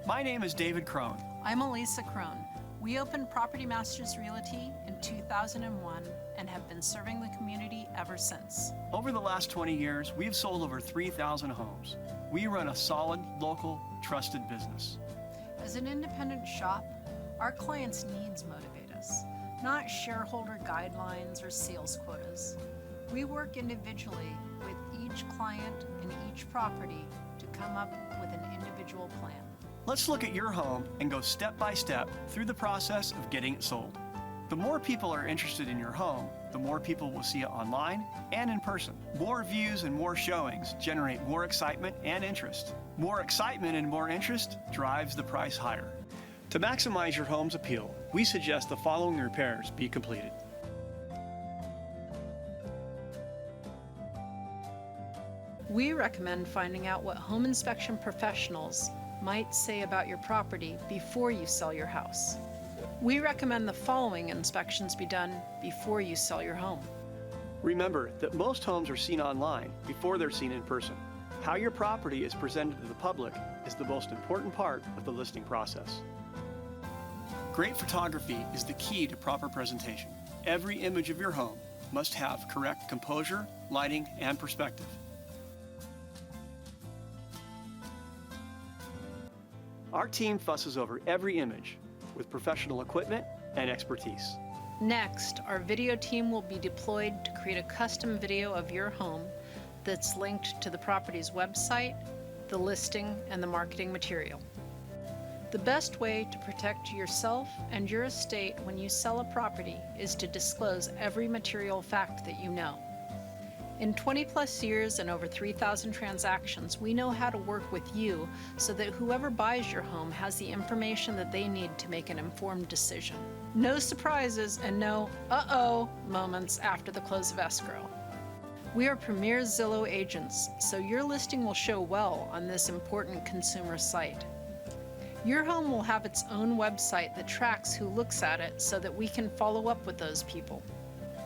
My name is David Crone. I'm Elisa Crone. We opened Property Masters Realty in 2001 and have been serving the community ever since. Over the last 20 years, we've sold over 3,000 homes. We run a solid, local, trusted business. As an independent shop, our clients' needs motivate us, not shareholder guidelines or sales quotas. We work individually with each client and each property to come up with an individual plan. Let's look at your home and go step by step through the process of getting it sold. The more people are interested in your home, the more people will see it online and in person. More views and more showings generate more excitement and interest. More excitement and more interest drives the price higher. To maximize your home's appeal, we suggest the following repairs be completed. We recommend finding out what home inspection professionals might say about your property before you sell your house. We recommend the following inspections be done before you sell your home. Remember that most homes are seen online before they're seen in person. How your property is presented to the public is the most important part of the listing process. Great photography is the key to proper presentation. Every image of your home must have correct composure, lighting, and perspective. Our team fusses over every image with professional equipment and expertise. Next, our video team will be deployed to create a custom video of your home that's linked to the property's website, the listing, and the marketing material. The best way to protect yourself and your estate when you sell a property is to disclose every material fact that you know. In 20+ years and over 3,000 transactions, we know how to work with you so that whoever buys your home has the information that they need to make an informed decision. No surprises and no uh-oh moments after the close of escrow. We are premier Zillow agents, so your listing will show well on this important consumer site. Your home will have its own website that tracks who looks at it so that we can follow up with those people.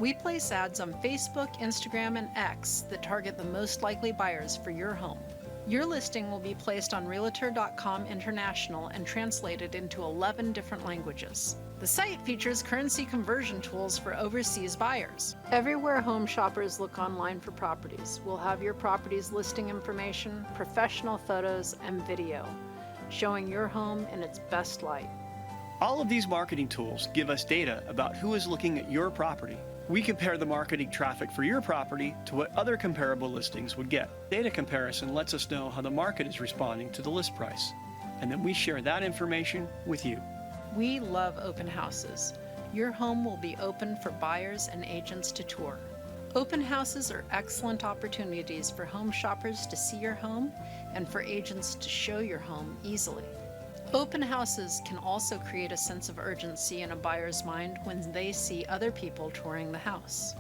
We place ads on Facebook, Instagram, and X that target the most likely buyers for your home. Your listing will be placed on Realtor.com International and translated into 11 different languages. The site features currency conversion tools for overseas buyers. Everywhere home shoppers look online for properties, we'll have your property's listing information, professional photos, and video, showing your home in its best light. All of these marketing tools give us data about who is looking at your property. We compare the marketing traffic for your property to what other comparable listings would get. Data comparison lets us know how the market is responding to the list price, and then we share that information with you. We love open houses. Your home will be open for buyers and agents to tour. Open houses are excellent opportunities for home shoppers to see your home and for agents to show your home easily. Open houses can also create a sense of urgency in a buyer's mind when they see other people touring the house.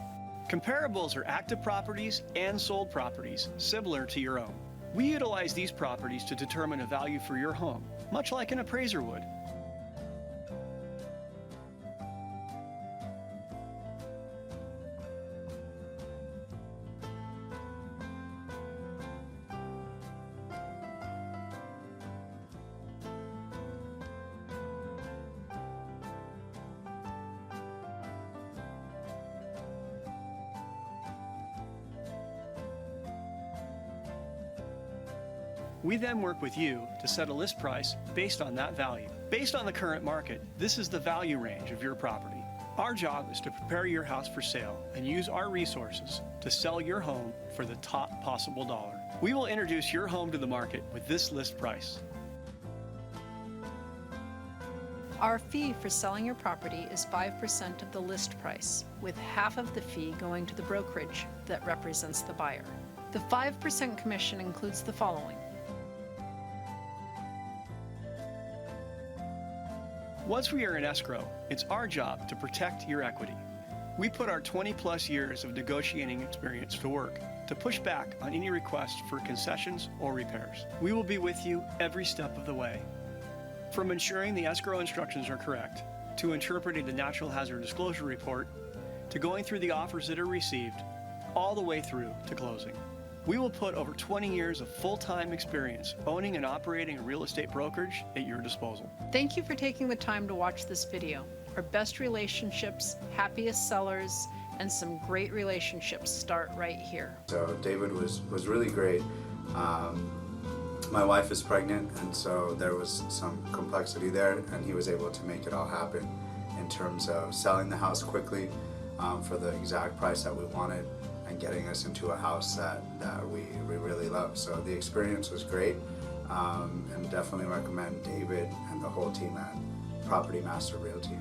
Comparables are active properties and sold properties similar to your own. We utilize these properties to determine a value for your home, much like an appraiser would. We then work with you to set a list price based on that value. Based on the current market, this is the value range of your property. Our job is to prepare your house for sale and use our resources to sell your home for the top possible dollar. We will introduce your home to the market with this list price. Our fee for selling your property is 5% of the list price, with half of the fee going to the brokerage that represents the buyer. The 5% commission includes the following. Once we are in escrow, it's our job to protect your equity. We put our 20+ years of negotiating experience to work to push back on any requests for concessions or repairs. We will be with you every step of the way. From ensuring the escrow instructions are correct, to interpreting the natural hazard disclosure report, to going through the offers that are received, all the way through to closing. We will put over 20 years of full-time experience owning and operating a real estate brokerage at your disposal. Thank you for taking the time to watch this video. Our best relationships, happiest sellers, and some great relationships start right here. So David was really great. My wife is pregnant, and so there was some complexity there, and he was able to make it all happen in terms of selling the house quickly for the exact price that we wanted, and getting us into a house that we really love. So the experience was great, and definitely recommend David and the whole team at Property Master Realty.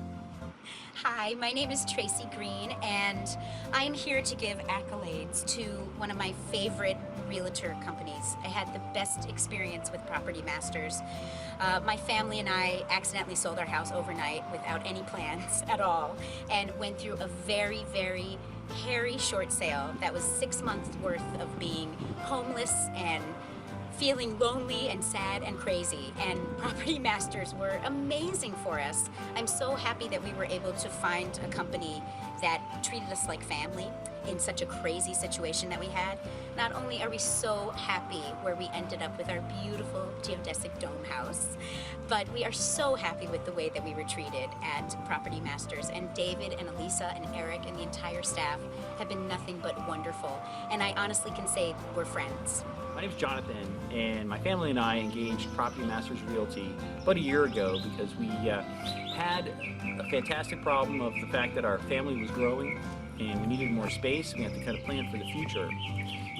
Hi, my name is Tracy Green, and I am here to give accolades to one of my favorite realtor companies. I had the best experience with Property Masters. My family and I accidentally sold our house overnight without any plans at all, and went through a very, very hairy short sale that was 6 months worth of being homeless and feeling lonely and sad and crazy, and Property Masters were amazing for us. I'm so happy that we were able to find a company that treated us like family in such a crazy situation that we had. Not only are we so happy where we ended up with our beautiful geodesic dome house, but we are so happy with the way that we were treated at Property Masters. And David and Elisa and Eric and the entire staff have been nothing but wonderful. And I honestly can say we're friends. My name is Jonathan, and my family and I engaged Property Masters Realty about a year ago because we had a fantastic problem of the fact that our family was growing and we needed more space. We had to kind of plan for the future.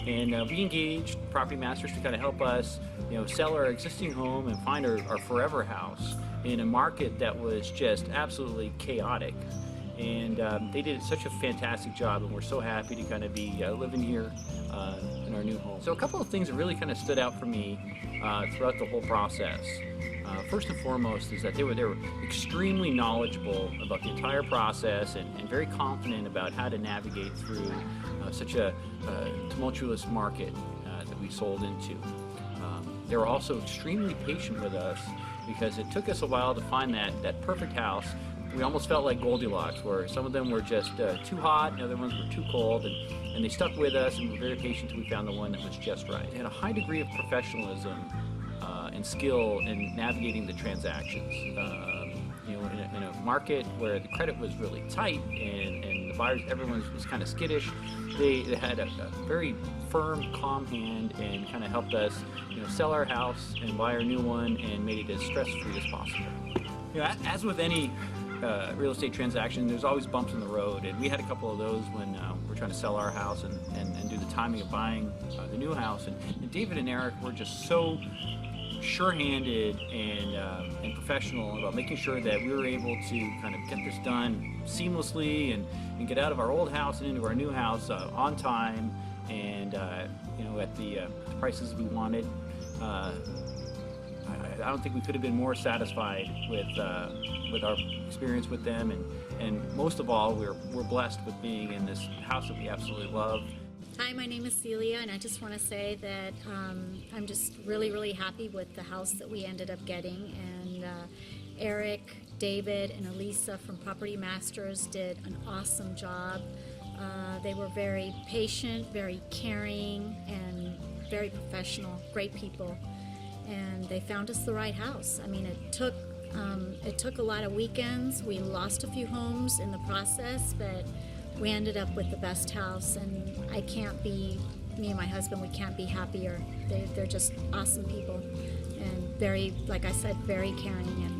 And we engaged Property Masters to kind of help us, sell our existing home and find our forever house in a market that was just absolutely chaotic. And they did such a fantastic job, and we're so happy to kind of be living here in our new home. So a couple of things that really kind of stood out for me throughout the whole process. First and foremost is that they were extremely knowledgeable about the entire process and very confident about how to navigate through such a tumultuous market that we sold into. They were also extremely patient with us because it took us a while to find that perfect house. We almost felt like Goldilocks, where some of them were just too hot and other ones were too cold, and they stuck with us and were very patient until we found the one that was just right. They had a high degree of professionalism and skill in navigating the transactions. In a market where the credit was really tight and the buyers, everyone was kind of skittish, they had a very firm, calm hand and kind of helped us, sell our house and buy our new one and made it as stress-free as possible. As with any real estate transaction, there's always bumps in the road, and we had a couple of those when we're trying to sell our house and do the timing of buying the new house. And David and Eric were just so sure-handed and professional about making sure that we were able to kind of get this done seamlessly and get out of our old house and into our new house on time and at the prices we wanted. I don't think we could have been more satisfied with our experience with them, and most of all, we're blessed with being in this house that we absolutely love. Hi, my name is Celia, and I just want to say that I'm just really happy with the house that we ended up getting, and Eric, David, and Elisa from Property Masters did an awesome job. They were very patient, very caring, and very professional, great people, and they found us the right house. I mean, it took a lot of weekends. We lost a few homes in the process, but we ended up with the best house, and me and my husband, we can't be happier. They're just awesome people, and very, like I said, very caring and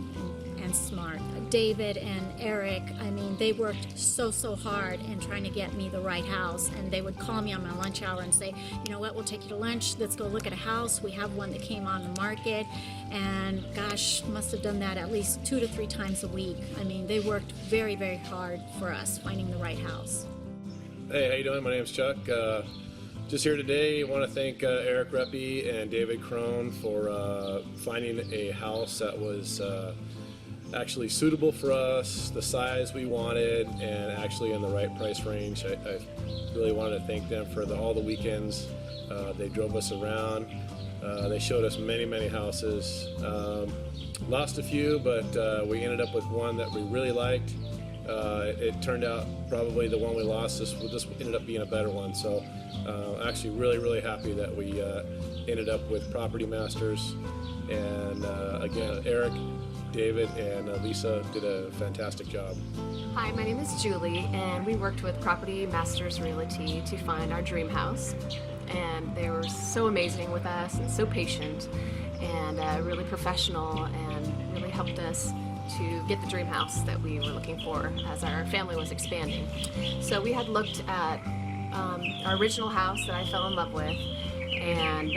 smart. David and Eric, I mean, they worked so hard in trying to get me the right house, and they would call me on my lunch hour and say, you know what, we'll take you to lunch, let's go look at a house. We have one that came on the market, and gosh, must have done that at least 2 to 3 times a week. I mean, they worked very hard for us finding the right house. Hey, how you doing? My name's Chuck. Just here today, I want to thank Eric Reppy and David Crone for finding a house that was actually suitable for us, the size we wanted, and actually in the right price range. I really wanted to thank them for all the weekends. They drove us around. They showed us many houses. Lost a few, but we ended up with one that we really liked. It turned out probably the one we lost, this ended up being a better one. So actually really happy that we ended up with Property Masters. And again, Eric, David, and Lisa did a fantastic job. Hi, my name is Julie, and we worked with Property Masters Realty to find our dream house. And they were so amazing with us and so patient and really professional and really helped us to get the dream house that we were looking for as our family was expanding. So we had looked at our original house that I fell in love with, and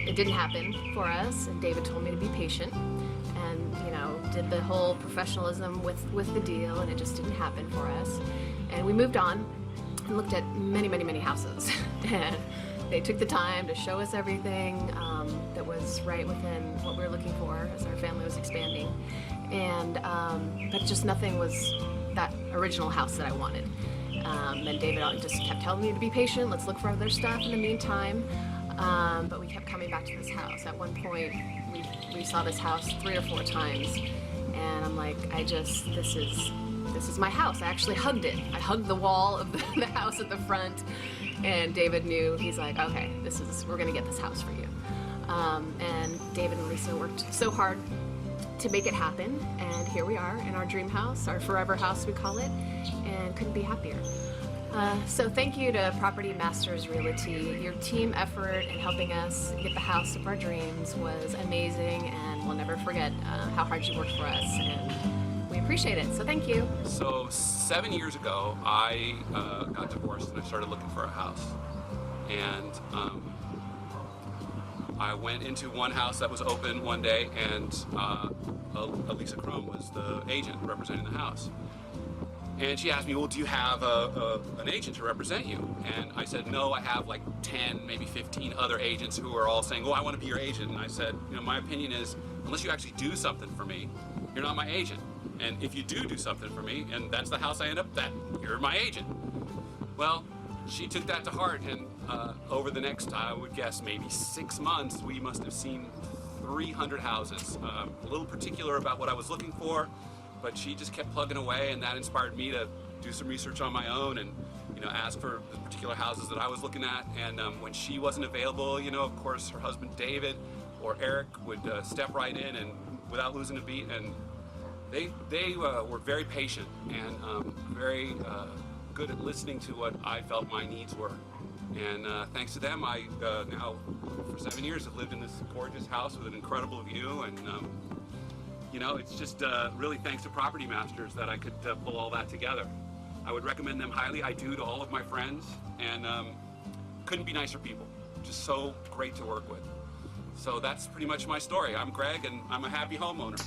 it didn't happen for us, and David told me to be patient and, you know, did the whole professionalism with the deal, and it just didn't happen for us. And we moved on and looked at many houses. And they took the time to show us everything that was right within what we were looking for as our family was expanding. And but just nothing was that original house that I wanted. And David just kept telling me to be patient, let's look for other stuff in the meantime. But we kept coming back to this house. At one point, we saw this house 3 or 4 times, and I'm like, this is my house. I actually hugged it. I hugged the wall of the house at the front, and David knew. He's like, okay, we're gonna get this house for you. And David and Lisa worked so hard to make it happen, and here we are in our dream house, our forever house we call it, and couldn't be happier. So thank you to Property Masters Realty. Your team effort in helping us get the house of our dreams was amazing, and we'll never forget how hard you worked for us, and we appreciate it, so thank you. So 7 years ago, I got divorced and I started looking for a house. And I went into one house that was open one day, and Elisa Crum was the agent representing the house. And she asked me, well, do you have an agent to represent you? And I said, no, I have like 10, maybe 15 other agents who are all saying, oh, I want to be your agent. And I said, you know, my opinion is, unless you actually do something for me, you're not my agent. And if you do something for me, and that's the house I end up at, you're my agent. Well, she took that to heart, and over the next, I would guess, maybe 6 months, we must have seen 300 houses. A little particular about what I was looking for, but she just kept plugging away, and that inspired me to do some research on my own and, you know, ask for the particular houses that I was looking at. And when she wasn't available, you know, of course, her husband David or Eric would step right in and without losing a beat. And they were very patient and very good at listening to what I felt my needs were. And thanks to them, I now for 7 years have lived in this gorgeous house with an incredible view. And you know, it's just really thanks to Property Masters that I could pull all that together. I would recommend them highly. I do to all of my friends, and couldn't be nicer people. Just so great to work with. So that's pretty much my story. I'm Greg, and I'm a happy homeowner.